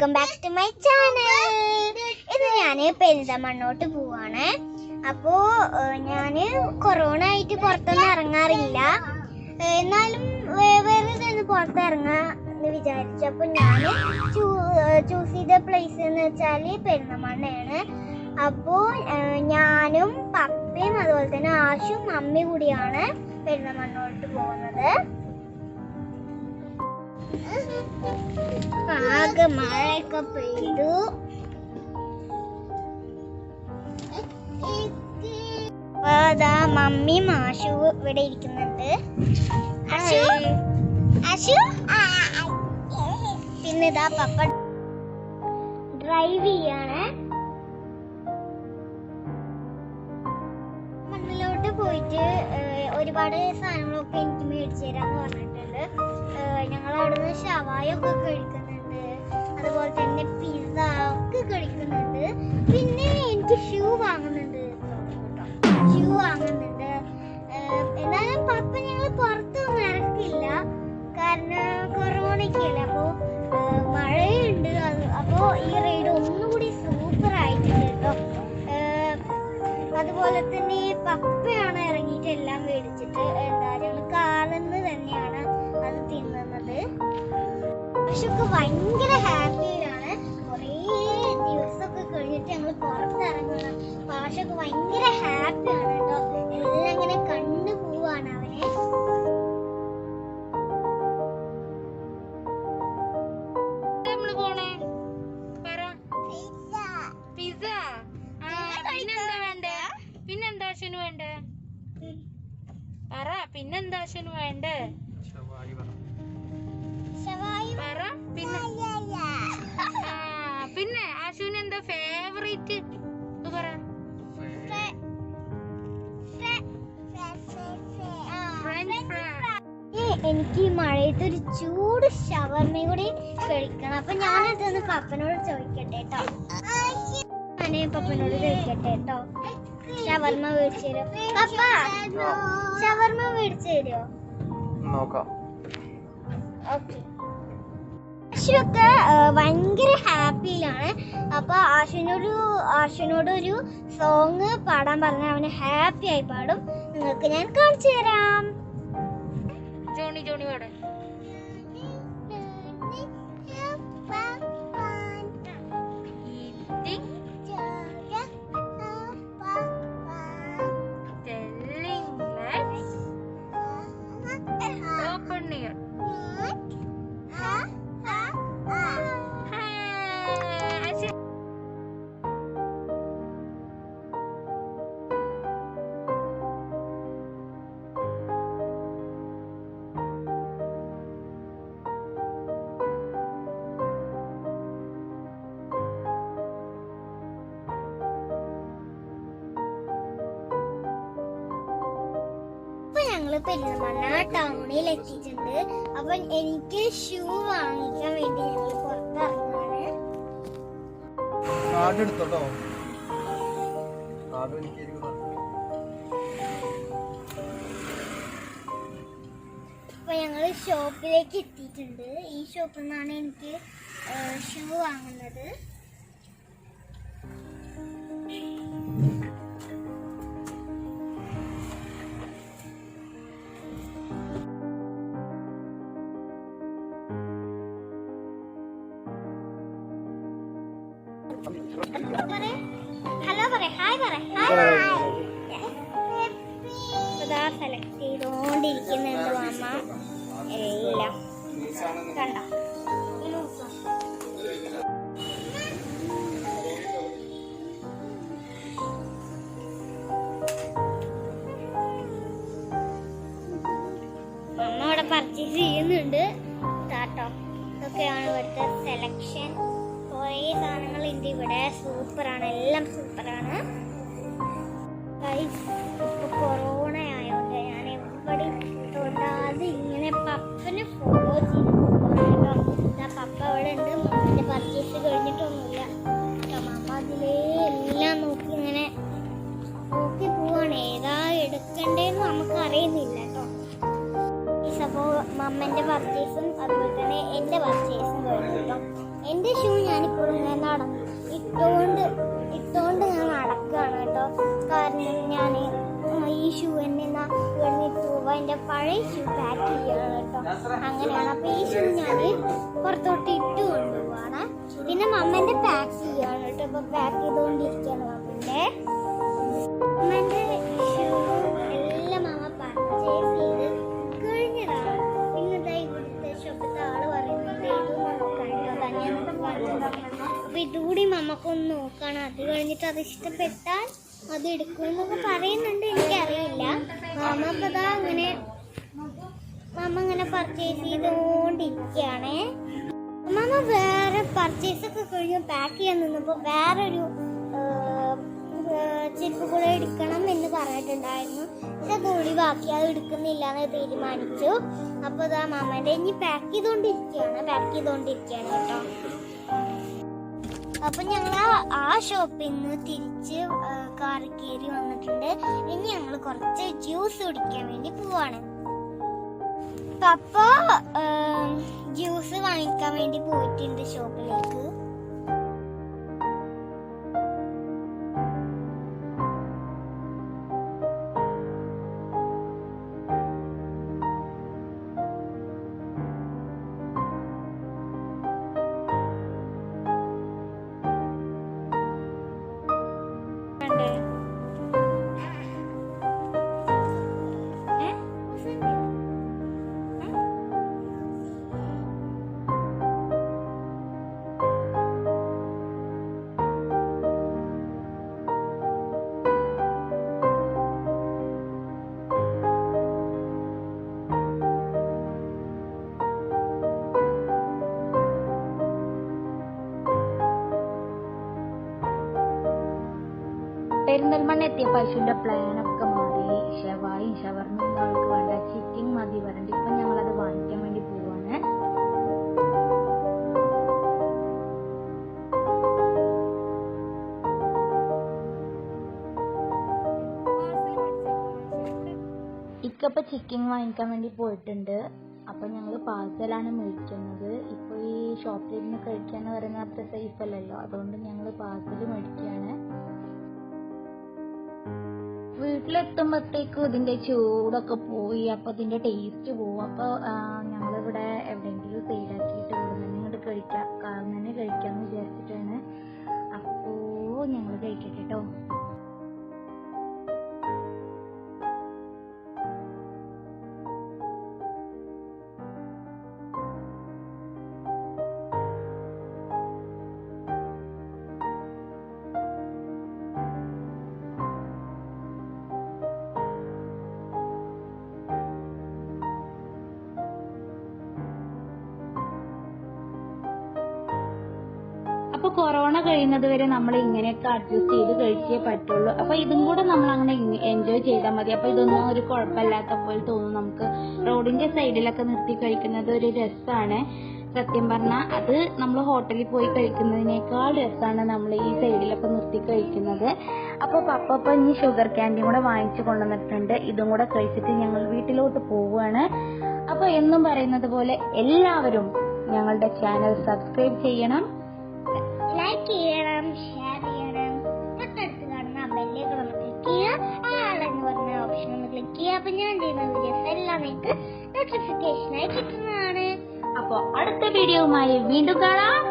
Welcome back to my channel. ഇത് ഞാൻ പെരിന്തമണ്ണോട്ട് പോവാണ്. അപ്പോൾ ഞാൻ കൊറോണ ആയിട്ട് പുറത്തൊന്നും ഇറങ്ങാറില്ല, എന്നാലും വേറെ പുറത്ത് ഇറങ്ങാന്ന് വിചാരിച്ചു. അപ്പോൾ ഞാൻ ചൂസ് ചെയ്ത പ്ലേസ് എന്ന് വെച്ചാൽ പെരിന്തമണ്ണയാണ്. അപ്പോൾ ഞാനും പപ്പയും അതുപോലെ തന്നെ ആശും മമ്മി കൂടിയാണ് പെരിന്തമണ്ണോട്ട് പോകുന്നത്. ആകെ മഴയൊക്കെ പെയ്തു. അതാ മമ്മിയും ആശു ഇവിടെ ഇരിക്കുന്നുണ്ട്. ആശു പിന്നെ ഇതാ പപ്പ ഡ്രൈവ് ചെയ്യാണ്. മണ്ണിലോട്ട് പോയിട്ട് ഒരുപാട് സാധനങ്ങളൊക്കെ എനിക്ക് മേടിച്ചു തരാന്ന് പറഞ്ഞിട്ടുണ്ട്. ഞങ്ങൾ അവിടുന്ന് ഷവായ ഒക്കെ കഴിക്കുന്നുണ്ട്, അതുപോലെ തന്നെ പിസ്സ ഒക്കെ കഴിക്കുന്നുണ്ട്. പിന്നെ എനിക്ക് ഷൂ വാങ്ങുന്നുണ്ട്. എന്നാലും പപ്പ ഞങ്ങൾ പുറത്തൊന്നും ഇറക്കില്ല, കാരണം കൊറോണയ്ക്കല്ല. അപ്പോൾ മഴയുണ്ട്. അപ്പോൾ ഈ റൈഡ് ഒന്നുകൂടി സൂപ്പർ ആയിട്ടുണ്ട് കേട്ടോ. അതുപോലെ തന്നെ പപ്പയാണ് ഇറങ്ങിയിട്ട് എല്ലാം മേടിച്ചിട്ട് ഞങ്ങൾ കാലെന്ന് തന്നെയാണ് അത് തിന്നുന്നത്. പക്ഷെ ഭയങ്കര ഹാപ്പിയിലാണ്. കുറേ ദിവസമൊക്കെ കഴിഞ്ഞിട്ട് ഞങ്ങൾ പുറത്തിറങ്ങുന്നത്. പാഷൊക്കെ ഭയങ്കര ഹാപ്പിയാണ് കേട്ടോ. എല്ലാം ഇങ്ങനെ കണ്ടു പോവാണ് അവനെ. പിന്നെന്താ വേണ്ടേ? പിന്നെ ആശുവിന് എന്താ ഫേവറേറ്റ്? എനിക്ക് ഈ മഴയത്ത് ഒരു ചൂട് ഷവർമയും കൂടി കഴിക്കണം. അപ്പൊ ഞാനതൊന്ന് പപ്പനോട് ചോദിക്കട്ടെ കേട്ടോ. പപ്പനോട് ചോദിക്കട്ടെ കേട്ടോ. ഷവർമ മേടിച്ചു തരുമോ പപ്പ? ഷവർമ മേടിച്ചു തരുമോ? ആശുവൊക്കെ ഭയങ്കര ഹാപ്പിയിലാണ്. അപ്പൊ ആശുവിനോട് ഒരു സോങ് പാടാൻ പറഞ്ഞാൽ അവന് ഹാപ്പി ആയി പാടും. നിങ്ങൾക്ക് ഞാൻ കാണിച്ചു തരാം. ജോണി പാട്. പെരിന്തമണ്ണ ടൗണിൽ എത്തിയിട്ടുണ്ട്. അപ്പൊ എനിക്ക് ഷൂ വാങ്ങിക്കാൻ വേണ്ടി ഞങ്ങൾ പുറത്തിറങ്ങാണ്. അപ്പൊ ഞങ്ങള് ഷോപ്പിലേക്ക് എത്തിയിട്ടുണ്ട്. ഈ ഷോപ്പിൽ നിന്നാണ് എനിക്ക് ഷൂ വാങ്ങുന്നത്. ഹലോ പറ, ഹായ് പറ. അതാ സെലക്ട് ചെയ്തോണ്ടിരിക്കുന്നുണ്ട് മാമ. എല്ലാം കണ്ടോ? മമ്മ ഇവിടെ പർച്ചേസ് ചെയ്യുന്നുണ്ട് കേട്ടോ. ഇതൊക്കെയാണ് ഇവിടുത്തെ സെലക്ഷൻ. കുറേ സാധനങ്ങൾ ഉണ്ട് ഇവിടെ. സൂപ്പറാണ്, എല്ലാം സൂപ്പറാണ്. ഇപ്പൊ കൊറോണ ആയതുകൊണ്ട് ഞാൻ എവിടെ തൊടാതെ ഇങ്ങനെ പപ്പനെ ഫോളോ ചെയ്ത് പോകണം കേട്ടോ. പപ്പ അവിടെ ഉണ്ട്. മമ്മന്റെ പർച്ചേസ് കഴിഞ്ഞിട്ടൊന്നുമില്ല കേട്ടോ. മമ്മ അതിലേ എല്ലാം നോക്കി ഇങ്ങനെ നോക്കി പോവാണ്. ഏതാ എടുക്കണ്ടേന്ന് നമുക്ക് അറിയുന്നില്ല കേട്ടോ. അപ്പോൾ മമ്മന്റെ പർച്ചേസും അതുപോലെ തന്നെ എൻ്റെ പർച്ചേസും കഴിഞ്ഞു കേട്ടോ. എൻ്റെ ഷൂ ഞാനിപ്പോഴും ഇങ്ങനെ ഇട്ടുകൊണ്ട് ഞാൻ നടക്കുകയാണ് കേട്ടോ. കാരണം ഞാൻ ഈ ഷൂ എന്നെ ഇട്ട് പോകുമ്പോൾ എൻ്റെ പഴയ ഷൂ പാക്ക് ചെയ്യാണ് കേട്ടോ. അങ്ങനെയാണ്. അപ്പോൾ ഈ ഷൂ ഞാൻ പുറത്തോട്ട് ഇട്ട് കൊണ്ടുപോവാണ്. പിന്നെ മമ്മൻ്റെ പാക്ക് ചെയ്യാണ് കേട്ടോ. ഇപ്പോൾ പാക്ക് ചെയ്തുകൊണ്ടിരിക്കുകയാണ് മമ്മൻ്റെ ഷൂ എല്ലാം മമ്മ പർച്ചേസ് ചെയ്ത് കഴിഞ്ഞതാണ്. പിന്നെ ഇവിടുത്തെ ഷോപ്പിലത്തെ ആള് പറയുന്നുണ്ട് ഇതൊന്നും നോക്കാണ്ടോ തന്നെ. അപ്പൊ ഇതുകൂടി മമ്മക്കൊന്ന് നോക്കണം. അത് കഴിഞ്ഞിട്ട് അത് ഇഷ്ടപ്പെട്ടാൽ അത് എടുക്കുമെന്നൊക്കെ പറയുന്നുണ്ട്. എനിക്കറിയില്ല. മമ്മ അങ്ങനെ പർച്ചേസ് ചെയ്തുകൊണ്ടിരിക്കുകയാണേ. മമ്മ വേറെ പർച്ചേസ് ഒക്കെ കഴിഞ്ഞ് പാക്ക് ചെയ്യാൻ നിന്നപ്പോൾ വേറൊരു ചെരുപ്പ് കൂടെ എടുക്കണം എന്ന് പറഞ്ഞിട്ടുണ്ടായിരുന്നു. പക്ഷെ അത് ഒഴിവാക്കി, അത് എടുക്കുന്നില്ല എന്ന് തീരുമാനിച്ചു. അപ്പോൾ ഇതാ മാമൻ്റെ ഇനി പാക്ക് ചെയ്തോണ്ടിരിക്കുകയാണ് കേട്ടോ. അപ്പൊ ഞങ്ങൾ ആ ഷോപ്പിൽ നിന്ന് തിരിച്ച് കാറിൽ കയറി വന്നിട്ടുണ്ട്. ഇനി ഞങ്ങൾ കുറച്ച് ജ്യൂസ് കുടിക്കാൻ വേണ്ടി പോവാണ്. പപ്പ ജ്യൂസ് വാങ്ങിക്കാൻ വേണ്ടി പോയിട്ടുണ്ട് ഷോപ്പിലേക്ക്. പെരിന്തൽമണ്ണ എത്തിയപ്പോൾ ഐഷുവിന്റെ പ്ലാനൊക്കെ മാറി. ഷവായും ഷവർമ്മയും അവൾക്ക് വേണ്ട, ചിക്കൻ മതി പറഞ്ഞിട്ട് ഇപ്പൊ ഞങ്ങളത് വാങ്ങിക്കാൻ വേണ്ടി പോവാണ്. ഇക്കപ്പൊ ചിക്കൻ വാങ്ങിക്കാൻ വേണ്ടി പോയിട്ടുണ്ട്. അപ്പൊ ഞങ്ങള് പാഴ്സലാണ് മേടിക്കുന്നത്. ഇപ്പൊ ഈ ഷോപ്പിലിരുന്ന് കഴിക്കാന്ന് പറയുന്നത് അത്ര സേഫ് അല്ലല്ലോ, അതുകൊണ്ട് ഞങ്ങള് പാഴ്സല് മേടിക്കുകയാണ്. വീട്ടിലെത്തുമ്പോഴത്തേക്കും ഇതിന്റെ ചൂടൊക്കെ പോയി, അപ്പൊ ഇതിന്റെ ടേസ്റ്റ് പോവും. അപ്പൊ ഞങ്ങളിവിടെ എവിടെയെങ്കിലും സൈഡാക്കിയിട്ട് ഇവിടെ തന്നെ ഇങ്ങോട്ട് കഴിക്കാം, കാറിൽ തന്നെ കഴിക്കാന്ന് വിചാരിച്ചിട്ടാണ്. അപ്പോ ഞങ്ങൾ കഴിക്കട്ടെ കേട്ടോ. അപ്പൊ കൊറോണ കഴിയുന്നത് വരെ നമ്മൾ ഇങ്ങനെയൊക്കെ അഡ്ജസ്റ്റ് ചെയ്ത് കഴിച്ചേ പറ്റുള്ളൂ. അപ്പൊ ഇതും കൂടെ നമ്മൾ അങ്ങനെ എൻജോയ് ചെയ്താൽ മതി. അപ്പൊ ഇതൊന്നും ഒരു കുഴപ്പമില്ലാത്ത പോലെ തോന്നും. നമുക്ക് റോഡിന്റെ സൈഡിലൊക്കെ നിർത്തി കഴിക്കുന്നത് ഒരു രസമാണ്. സത്യം പറഞ്ഞാൽ അത് നമ്മൾ ഹോട്ടലിൽ പോയി കഴിക്കുന്നതിനേക്കാൾ രസമാണ് നമ്മൾ ഈ സൈഡിലൊക്കെ നിർത്തി കഴിക്കുന്നത്. അപ്പൊ പപ്പ ഇനി ഷുഗർ ക്യാൻഡിയും കൂടെ വാങ്ങിച്ചു കൊണ്ടുവന്നിട്ടുണ്ട്. ഇതും കൂടെ കഴിച്ചിട്ട് ഞങ്ങൾ വീട്ടിലോട്ട് പോവുകയാണ്. അപ്പൊ എന്നും പറയുന്നത് പോലെ എല്ലാവരും ഞങ്ങളുടെ ചാനൽ സബ്സ്ക്രൈബ് ചെയ്യണം, ലൈക്ക് ചെയ്യണം, ഷെയർ ചെയ്യണം. തൊട്ടടുത്ത് കാണുന്ന ബെല്ലേക്ക് ഒന്ന് ക്ലിക്ക് ചെയ്യുക. ആളെന്ന് പറഞ്ഞ ഓപ്ഷൻ ഒന്ന് ക്ലിക്ക് ചെയ്യുക. അപ്പൊ ഞാൻ ചെയ്യുന്ന വീഡിയോസ് എല്ലാം നിങ്ങൾക്ക് നോട്ടിഫിക്കേഷനായി കിട്ടുന്നതാണ്. അപ്പൊ അടുത്ത വീഡിയോയുമായി വീണ്ടും കാണാം.